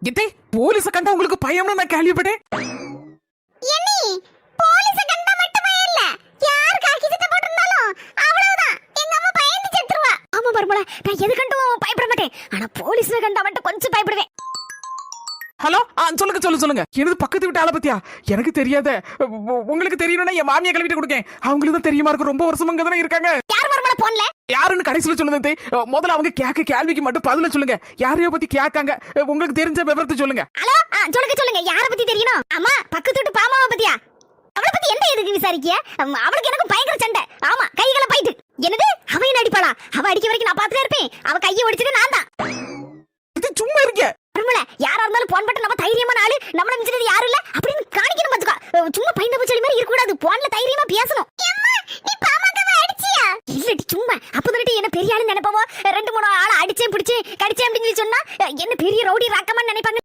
இத்தே போலீஸ கண்டா உங்களுக்கு பயம்னு நான் கேள்விப்பட்டேன். என்னி போலீஸ கண்டா மட்டும் பயம் இல்ல, யார் காக்கி சட்டை போட்டிருந்தாலும் அவ்வளவுதான் எங்க அம்மா பயந்து செத்துருவா. ஆமா பர்மலா, நான் எது கண்டும் பயப்பட மாட்டேன், ஆனா போலீஸ்ல கண்டா மட்டும் கொஞ்சம் பயப்படுவேன். ஹலோ சொல்லுங்க சொல்லுங்க. எனது பக்கத்து வீட்டு ஆளை பத்தியா? எனக்கு தெரியாத. உங்களுக்கு தெரியணும்னா என் மாமியா கழுவிட்டு கொடுக்கேன், அவங்களுக்கு தான் தெரியுமா இருக்கும். ரொம்ப வருஷமா அங்க தானே இருக்காங்க. யார் பர்மலா போன்ல? யாருன்னு கடைசியில சொல்லுங்க. முதல்ல அவங்க கேட்க கேள்விக்கு மட்டும் பதில சொல்லுங்க. யாரையோ பத்தி கேட்காங்க, உங்களுக்கு தெரிஞ்ச விவரத்தை சொல்லுங்க. ஹலோ சொல்லுங்க, யார பத்தி தெரியணும்? அம்மா பக்கத்து வீட்டு பாமாவை பத்தியா? அவளை பத்தி எந்த எதுக்கு விசாரிக்க? அவளுக்கு எனக்கு பயங்கர சண்டை. ஆமா கைகளை போயிட்டு. என்னது அவ என்ன அடிப்பாளா? அவ அடிக்க வரைக்கும் நான் பாத்துட்டே இருப்பேன், அவ கையை ஒடிச்சிட்டு நான் தான். இது சும்மா இருக்க. பர்மலா, யாரா இருந்தாலும் போன் பட்டு நம்ம தைரியமான ஆளு, நம்மள மிஞ்சது யாரும் இல்ல அப்படின்னு காணிக்கணும் பாத்துக்கோ. சும்மா பைந்த பூச்சலி மாதிரி இருக்க கூடாது, போன்ல தைரியமா பேசணும். நீ பாமாக்கவ அடிச்சியா? இல்லடி சும்மா அப்பதனட்டி என்ன பெரிய ஆளு நினைப்பவோ, 2-3 ஆளை அடிச்சேன் பிடிச்சேன் கடிச்சேன் அப்படின்னு சொன்னா என்ன பெரிய ரவுடி ராக்கமா நினைப்பாங்க.